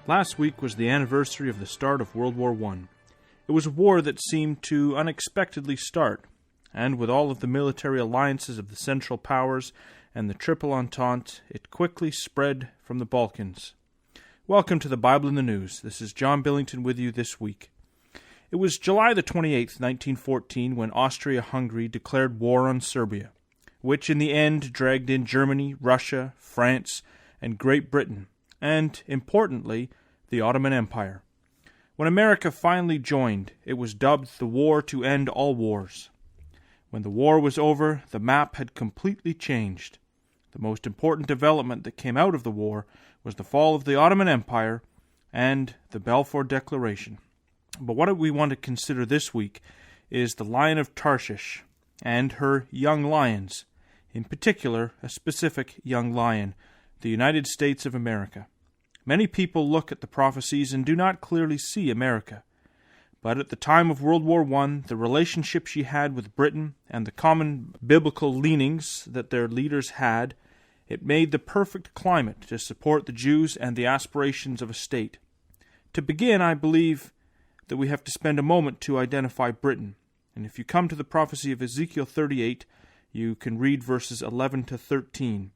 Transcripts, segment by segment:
Last week was the anniversary of the start of World War I. It was a war that seemed to unexpectedly start, and with all of the military alliances of the Central Powers and the Triple Entente, it quickly spread from the Balkans. Welcome to the Bible in the News. This is John Billington with you this week. It was July the 28th, 1914, when Austria Hungary declared war on Serbia, which in the end dragged in Germany, Russia, France, and Great Britain, and, importantly, the Ottoman Empire. When America finally joined, it was dubbed the War to End All Wars. When the war was over, the map had completely changed. The most important development that came out of the war was the fall of the Ottoman Empire and the Balfour Declaration. But what we want to consider this week is the Lion of Tarshish and her young lions, in particular a specific young lion, the United States of America. Many people look at the prophecies and do not clearly see America. But at the time of World War I, the relationship she had with Britain and the common biblical leanings that their leaders had, it made the perfect climate to support the Jews and the aspirations of a state. To begin, I believe that we have to spend a moment to identify Britain. And if you come to the prophecy of Ezekiel 38, you can read verses 11 to 13.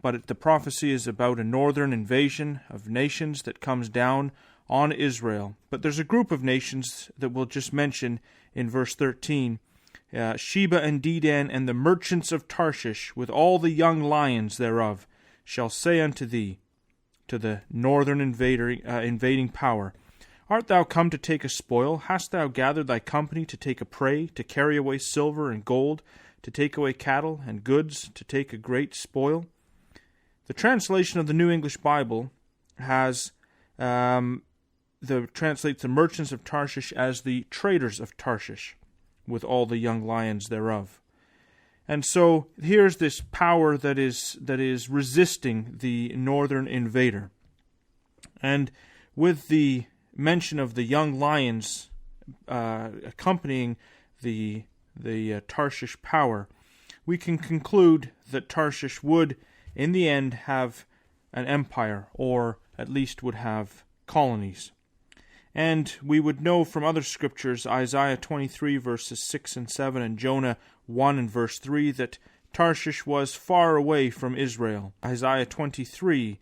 But the prophecy is about a northern invasion of nations that comes down on Israel. But there's a group of nations that we'll just mention in verse 13. Sheba and Dedan and the merchants of Tarshish, with all the young lions thereof, shall say unto thee, to the northern invading power, Art thou come to take a spoil? Hast thou gathered thy company to take a prey, to carry away silver and gold, to take away cattle and goods, to take a great spoil? The translation of the New English Bible translates the merchants of Tarshish as the traders of Tarshish, with all the young lions thereof. And so here's this power that is resisting the northern invader. And with the mention of the young lions accompanying the Tarshish power, we can conclude that Tarshish would in the end have an empire, or at least would have colonies. And we would know from other scriptures, Isaiah 23 verses 6 and 7 and Jonah 1 and verse 3, that Tarshish was far away from Israel. Isaiah 23,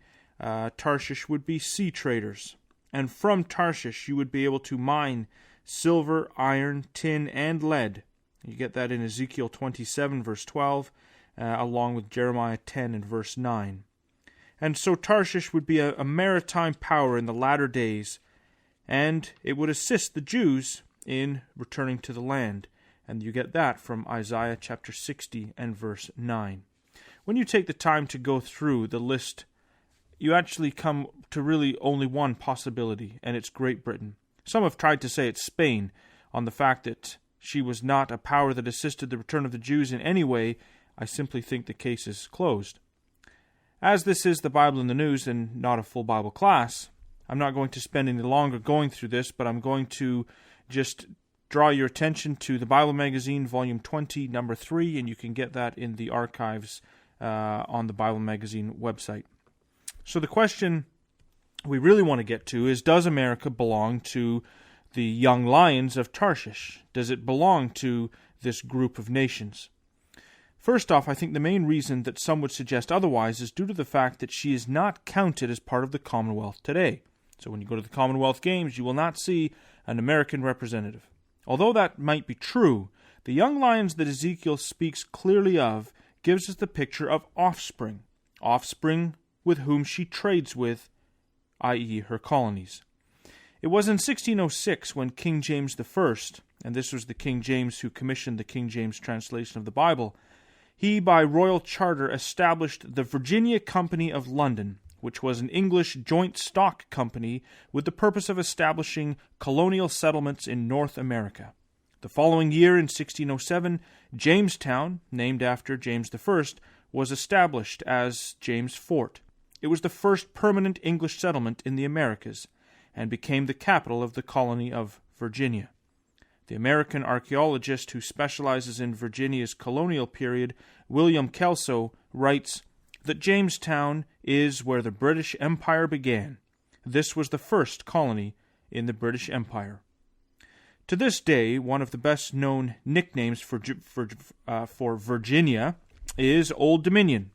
Tarshish would be sea traders. And from Tarshish you would be able to mine silver, iron, tin, and lead. You get that in Ezekiel 27 verse 12, along with Jeremiah 10 and verse 9. And so Tarshish would be a maritime power in the latter days, and it would assist the Jews in returning to the land. And you get that from Isaiah chapter 60 and verse 9. When you take the time to go through the list, you actually come to really only one possibility, and it's Great Britain. Some have tried to say it's Spain, on the fact that she was not a power that assisted the return of the Jews in any way. I simply think the case is closed. As this is the Bible in the News and not a full Bible class, I'm not going to spend any longer going through this, but I'm going to just draw your attention to the Bible Magazine, Volume 20, Number 3, and you can get that in the archives on the Bible Magazine website. So the question we really want to get to is, does America belong to the young lions of Tarshish? Does it belong to this group of nations? First off, I think the main reason that some would suggest otherwise is due to the fact that she is not counted as part of the Commonwealth today. So when you go to the Commonwealth Games, you will not see an American representative. Although that might be true, the young lions that Ezekiel speaks clearly of gives us the picture of offspring with whom she trades with, i.e. her colonies. It was in 1606 when King James I, and this was the King James who commissioned the King James translation of the Bible, he by royal charter established the Virginia Company of London, which was an English joint stock company with the purpose of establishing colonial settlements in North America. The following year, in 1607, Jamestown, named after James I, was established as James Fort. It was the first permanent English settlement in the Americas, and became the capital of the colony of Virginia. The American archaeologist who specializes in Virginia's colonial period, William Kelso, writes that Jamestown is where the British Empire began, This was the first colony in the British Empire. To this day, one of the best-known nicknames for Virginia is Old Dominion.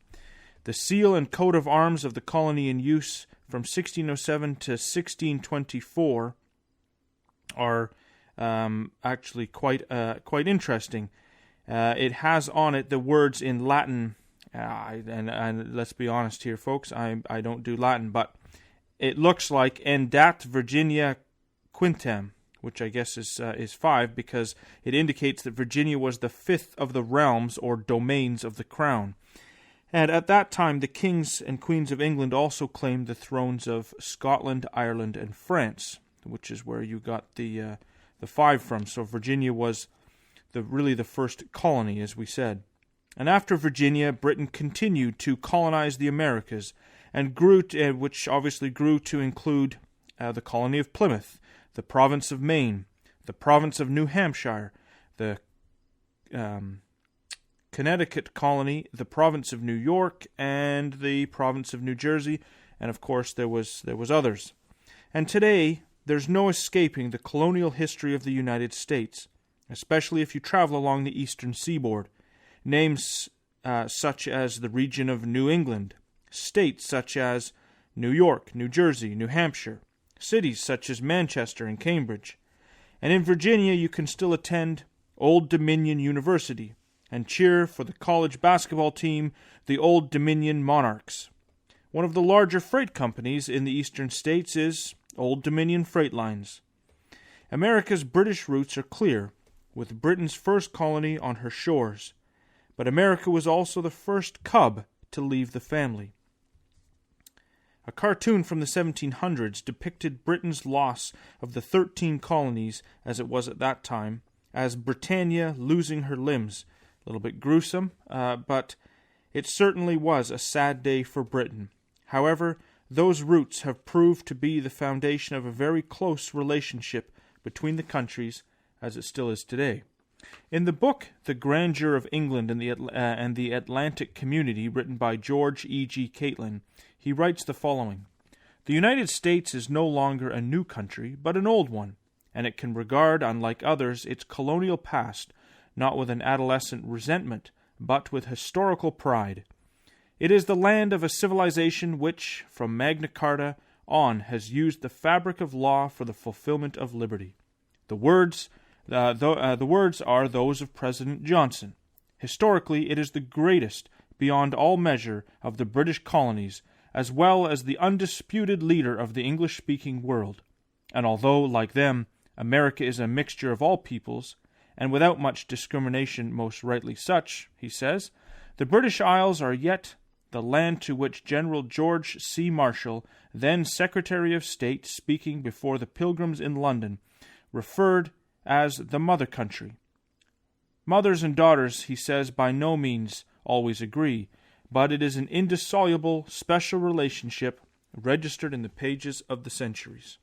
The seal and coat of arms of the colony in use from 1607 to 1624 are actually quite interesting. It has on it the words in Latin, and let's be honest here, folks, I don't do Latin, but it looks like Endat Virginia Quintem, which I guess is 5, because it indicates that Virginia was the 5th of the realms or domains of the crown. And at that time, the kings and queens of England also claimed the thrones of Scotland, Ireland, and France, which is where you got the 5 from. So Virginia was really the first colony, as we said. And after Virginia, Britain continued to colonize the Americas, and which obviously grew to include the colony of Plymouth, the province of Maine, the province of New Hampshire, the Connecticut colony, the province of New York, and the province of New Jersey, and of course there was others. And today, there's no escaping the colonial history of the United States, especially if you travel along the eastern seaboard. Names such as the region of New England, states such as New York, New Jersey, New Hampshire, cities such as Manchester and Cambridge. And in Virginia, you can still attend Old Dominion University and cheer for the college basketball team, the Old Dominion Monarchs. One of the larger freight companies in the eastern states is Old Dominion Freight Lines. America's British roots are clear, with Britain's first colony on her shores. But America was also the first cub to leave the family. A cartoon from the 1700s depicted Britain's loss of the 13 colonies, as it was at that time, as Britannia losing her limbs. A little bit gruesome, but it certainly was a sad day for Britain. However, those roots have proved to be the foundation of a very close relationship between the countries, as it still is today. In the book The Grandeur of England and the Atlantic Community, written by George E.G. Catlin, he writes the following: "The United States is no longer a new country, but an old one, and it can regard, unlike others, its colonial past, not with an adolescent resentment, but with historical pride. It is the land of a civilization which, from Magna Carta on, has used the fabric of law for the fulfillment of liberty. The words are those of President Johnson. Historically, it is the greatest, beyond all measure, of the British colonies, as well as the undisputed leader of the English-speaking world. And although, like them, America is a mixture of all peoples, and without much discrimination most rightly such, he says, the British Isles are yet the land to which General George C. Marshall, then Secretary of State, speaking before the Pilgrims in London, referred as the mother country. Mothers and daughters, he says, by no means always agree, but it is an indissoluble special relationship registered in the pages of the centuries."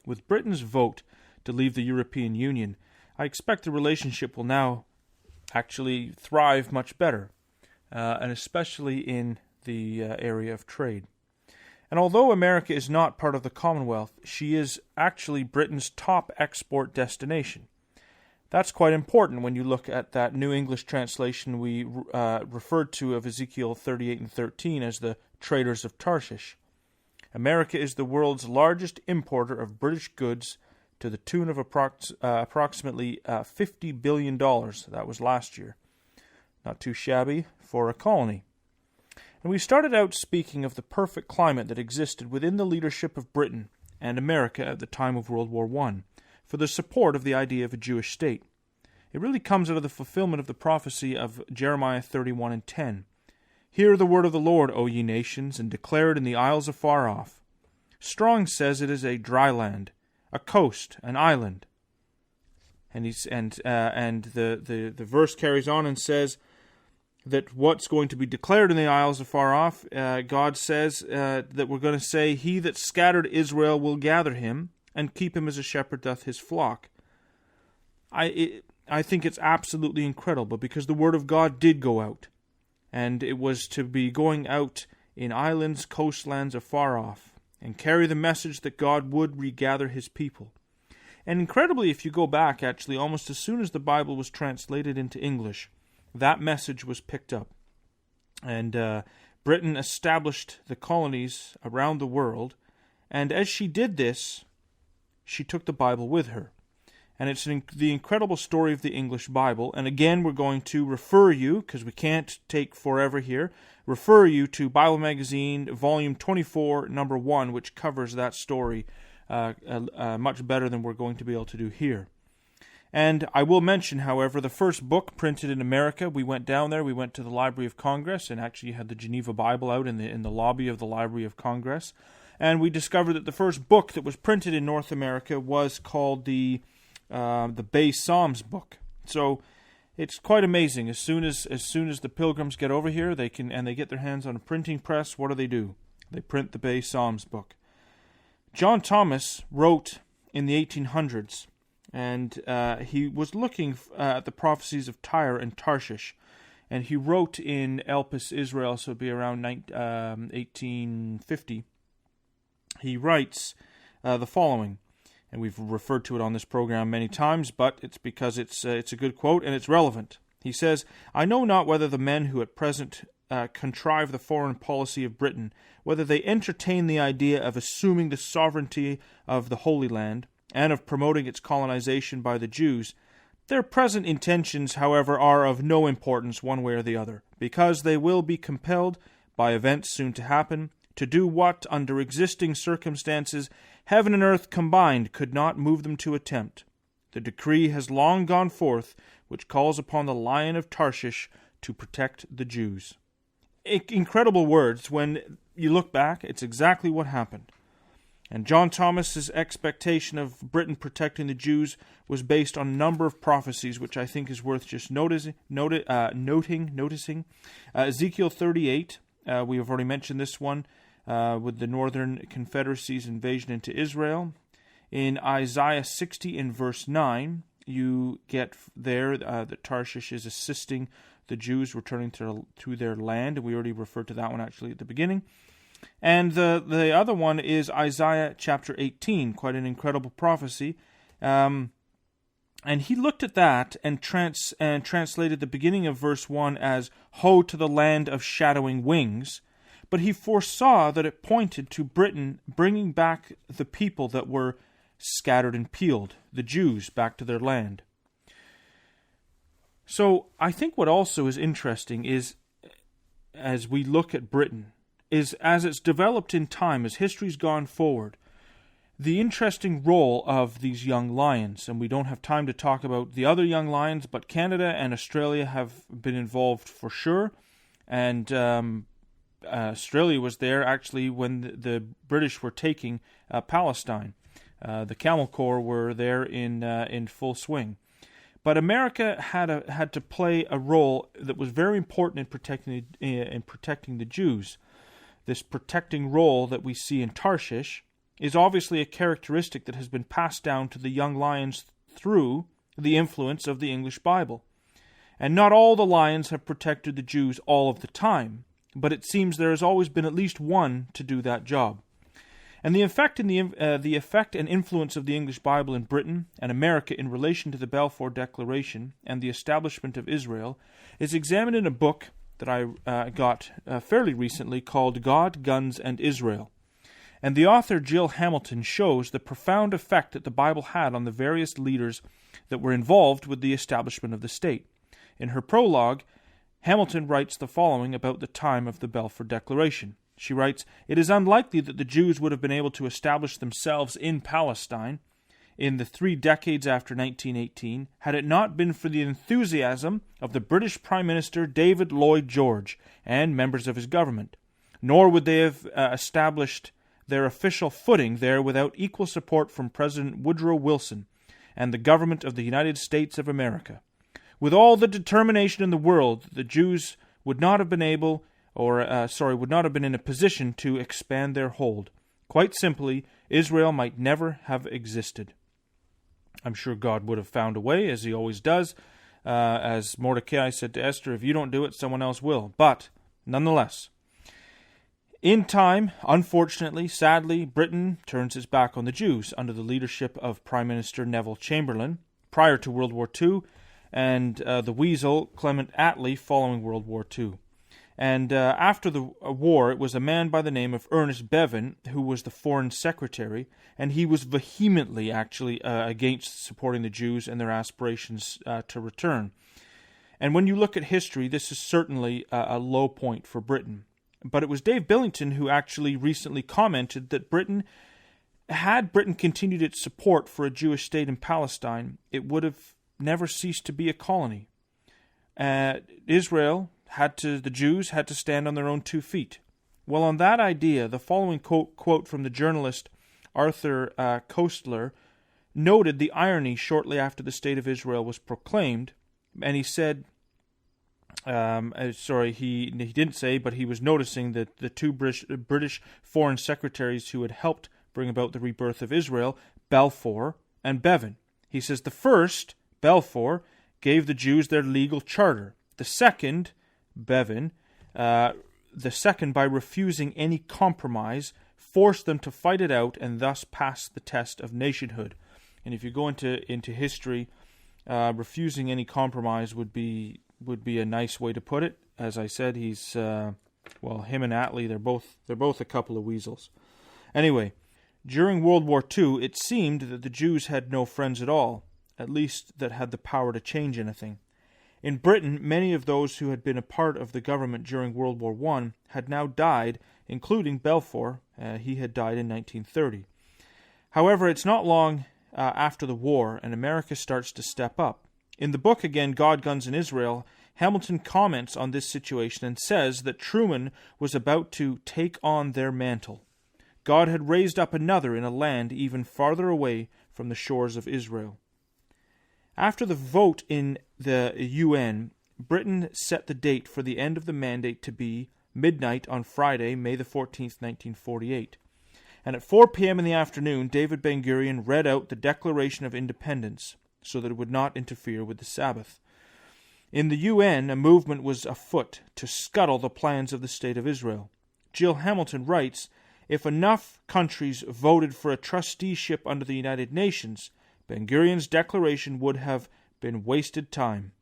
With Britain's vote to leave the European Union, I expect the relationship will now actually thrive much better, and especially in the area of trade. And although America is not part of the Commonwealth, she is actually Britain's top export destination. That's quite important when you look at that New English translation we referred to of Ezekiel 38 and 13 as the traders of Tarshish. America is the world's largest importer of British goods to the tune of approximately $50 billion. That was last year. Not too shabby for a colony. And we started out speaking of the perfect climate that existed within the leadership of Britain and America at the time of World War I for the support of the idea of a Jewish state. It really comes out of the fulfillment of the prophecy of Jeremiah 31 and 10. "Hear the word of the Lord, O ye nations, and declare it in the isles afar off. Strong says it is a dry land, a coast, an island." And the verse carries on and says that what's going to be declared in the isles afar off, God says that we're going to say, "He that scattered Israel will gather him, and keep him as a shepherd doth his flock." I think it's absolutely incredible, because the word of God did go out, and it was to be going out in islands, coastlands afar off. and carry the message that God would regather his people. And incredibly, if you go back, actually, almost as soon as the Bible was translated into English, that message was picked up. And Britain established the colonies around the world, and as she did this, she took the Bible with her. And it's the incredible story of the English Bible. And again, we're going to refer you, because we can't take forever here, refer you to Bible Magazine, Volume 24, Number 1, which covers that story much better than we're going to be able to do here. And I will mention, however, the first book printed in America, we went down there, we went to the Library of Congress, and actually had the Geneva Bible out in the lobby of the Library of Congress. And we discovered that the first book that was printed in North America was called the Bay Psalms book. So it's quite amazing. As soon as the pilgrims get over here, they get their hands on a printing press. What do? They print the Bay Psalms book. John Thomas wrote in the 1800s, and he was looking at the prophecies of Tyre and Tarshish, and he wrote in Elpis, Israel, so it'd be around 1850. He writes the following. And we've referred to it on this program many times, but it's because it's a good quote and it's relevant. He says, "I know not whether the men who at present contrive the foreign policy of Britain, whether they entertain the idea of assuming the sovereignty of the Holy Land, and of promoting its colonization by the Jews. Their present intentions, however, are of no importance one way or the other, because they will be compelled, by events soon to happen, to do what, under existing circumstances, heaven and earth combined could not move them to attempt. The decree has long gone forth, which calls upon the Lion of Tarshish to protect the Jews." Incredible words. When you look back, it's exactly what happened. And John Thomas's expectation of Britain protecting the Jews was based on a number of prophecies, which I think is worth just noticing. Ezekiel 38, we have already mentioned this one, with the Northern Confederacy's invasion into Israel. In Isaiah 60 in verse 9, you get there that Tarshish is assisting the Jews returning to their land. We already referred to that one actually at the beginning. And the other one is Isaiah chapter 18, quite an incredible prophecy. And he looked at that and translated the beginning of verse 1 as, "Ho to the land of shadowing wings." But he foresaw that it pointed to Britain bringing back the people that were scattered and peeled, the Jews, back to their land. So I think what also is interesting is, as we look at Britain, is as it's developed in time, as history's gone forward, the interesting role of these young lions. And we don't have time to talk about the other young lions, but Canada and Australia have been involved for sure. And Australia was there actually when the British were taking Palestine. The Camel Corps were there in full swing. But America had to play a role that was very important in protecting the Jews. This protecting role that we see in Tarshish is obviously a characteristic that has been passed down to the young lions through the influence of the English Bible. And not all the lions have protected the Jews all of the time, but it seems there has always been at least one to do that job. And the effect and influence of the English Bible in Britain and America in relation to the Balfour Declaration and the establishment of Israel is examined in a book that I got fairly recently called God, Guns, and Israel. And the author, Jill Hamilton, shows the profound effect that the Bible had on the various leaders that were involved with the establishment of the state. In her prologue, Hamilton writes the following about the time of the Balfour Declaration. She writes, "It is unlikely that the Jews would have been able to establish themselves in Palestine in the 3 decades after 1918 had it not been for the enthusiasm of the British Prime Minister David Lloyd George and members of his government. Nor would they have established their official footing there without equal support from President Woodrow Wilson and the government of the United States of America. With all the determination in the world, the Jews would not have been in a position to expand their hold. Quite simply, Israel might never have existed." I'm sure God would have found a way, as he always does. As Mordecai said to Esther, if you don't do it, someone else will. But, nonetheless, In time, unfortunately, sadly, Britain turns its back on the Jews under the leadership of Prime Minister Neville Chamberlain prior to World War II, and the Weasel Clement Attlee following World War II. And after the war, it was a man by the name of Ernest Bevin who was the Foreign Secretary, and he was vehemently, actually, against supporting the Jews and their aspirations to return. And when you look at history, this is certainly a low point for Britain. But it was Dave Billington who actually recently commented that had Britain continued its support for a Jewish state in Palestine, it would have never ceased to be a colony. The Jews had to stand on their own 2 feet. Well, on that idea, the following quote from the journalist Arthur Koestler noted the irony shortly after the State of Israel was proclaimed, and he said, he didn't say, but he was noticing that the 2 British foreign secretaries who had helped bring about the rebirth of Israel, Balfour and Bevin. He says the first, Balfour, gave the Jews their legal charter. The second, Bevin, by refusing any compromise, forced them to fight it out and thus pass the test of nationhood. And if you go into history, refusing any compromise would be a nice way to put it. As I said, he's him and Attlee, they're both a couple of weasels. Anyway, during World War II, it seemed that the Jews had no friends at all, at least that had the power to change anything. In Britain, many of those who had been a part of the government during World War I had now died, including Balfour. He had died in 1930. However, it's not long after the war, and America starts to step up. In the book, again, God, Guns, and Israel, Hamilton comments on this situation and says that Truman was about to take on their mantle. God had raised up another in a land even farther away from the shores of Israel. After the vote in the UN, Britain set the date for the end of the mandate to be midnight on Friday, May the 14th, 1948. And at 4 p.m. in the afternoon, David Ben-Gurion read out the Declaration of Independence so that it would not interfere with the Sabbath. In the UN, a movement was afoot to scuttle the plans of the State of Israel. Jill Hamilton writes, "If enough countries voted for a trusteeship under the United Nations, Ben-Gurion's declaration would have been wasted time."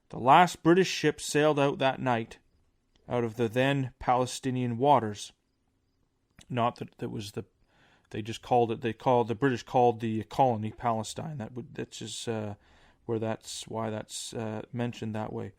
The last British ship sailed out that night, out of the then Palestinian waters. Not that it was the British called the colony Palestine. That's why that's mentioned that way.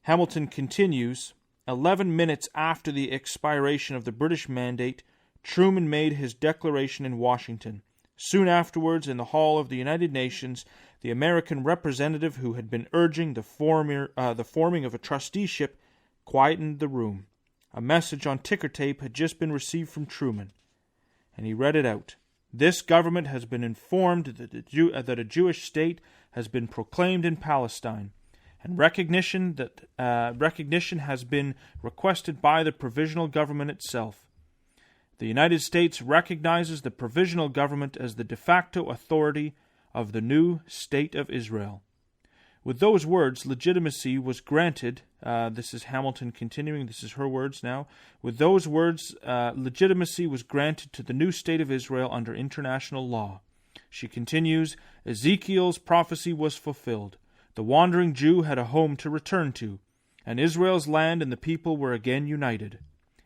Hamilton continues, 11 minutes after the expiration of the British mandate, Truman made his declaration in Washington. Soon afterwards, in the hall of the United Nations, the American representative who had been urging the forming of a trusteeship quietened the room. A message on ticker tape had just been received from Truman, and he read it out. "This government has been informed that a Jewish state has been proclaimed in Palestine, and recognition has been requested by the provisional government itself. The United States recognizes the provisional government as the de facto authority of the new State of Israel." With those words, legitimacy was granted. This is Hamilton continuing. This is her words now. With those words, legitimacy was granted to the new State of Israel under international law. She continues, "Ezekiel's prophecy was fulfilled. The wandering Jew had a home to return to, and Israel's land and the people were again united.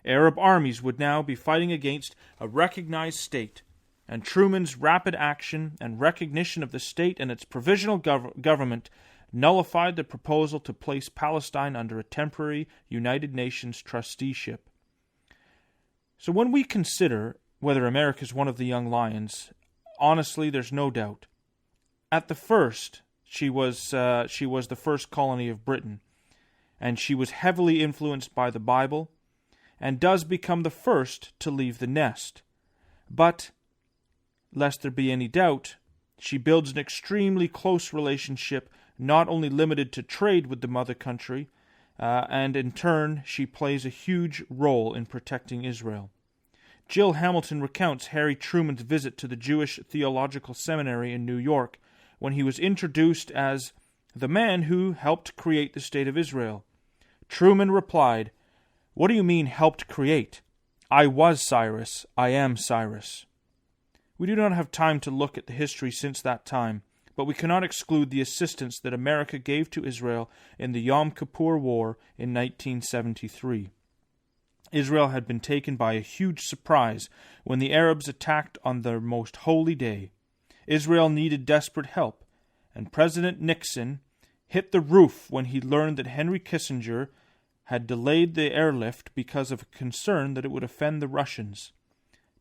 Arab armies would now be fighting against a recognized state, and Truman's rapid action and recognition of the state and its provisional government nullified the proposal to place Palestine under a temporary United Nations trusteeship." So when we consider whether America is one of the young lions, honestly, there's no doubt. At the first, she was the first colony of Britain, and she was heavily influenced by the Bible, and does become the first to leave the nest. But, lest there be any doubt, she builds an extremely close relationship, not only limited to trade with the mother country, and in turn she plays a huge role in protecting Israel. Jill Hamilton recounts Harry Truman's visit to the Jewish Theological Seminary in New York, when he was introduced as the man who helped create the State of Israel. Truman replied, "What do you mean helped create? I was Cyrus, I am Cyrus. We do not have time to look at the history since that time, but we cannot exclude the assistance that America gave to Israel in the Yom Kippur War in 1973. Israel had been taken by a huge surprise when the Arabs attacked on their most holy day. Israel needed desperate help, and President Nixon hit the roof when he learned that Henry Kissinger had delayed the airlift because of a concern that it would offend the Russians.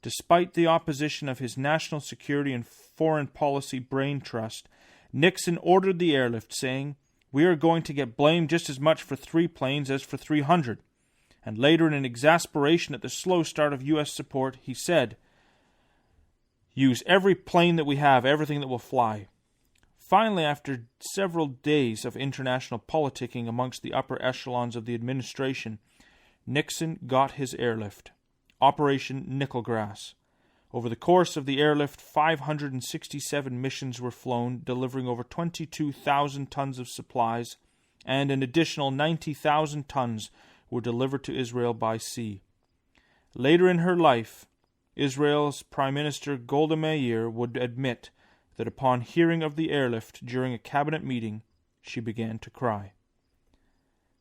Despite the opposition of his national security and foreign policy brain trust, Nixon ordered the airlift, saying, "We are going to get blamed just as much for 3 planes as for 300. And later, in exasperation at the slow start of U.S. support, he said, "Use every plane that we have, everything that will fly." Finally, after several days of international politicking amongst the upper echelons of the administration, Nixon got his airlift, Operation Nickelgrass. Over the course of the airlift, 567 missions were flown, delivering over 22,000 tons of supplies, and an additional 90,000 tons were delivered to Israel by sea. Later in her life, Israel's Prime Minister Golda Meir would admit that upon hearing of the airlift during a cabinet meeting, she began to cry.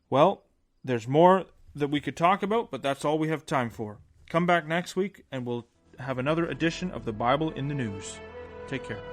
Well, there's more that we could talk about, but that's all we have time for. Come back next week and we'll have another edition of the Bible in the News. Take care.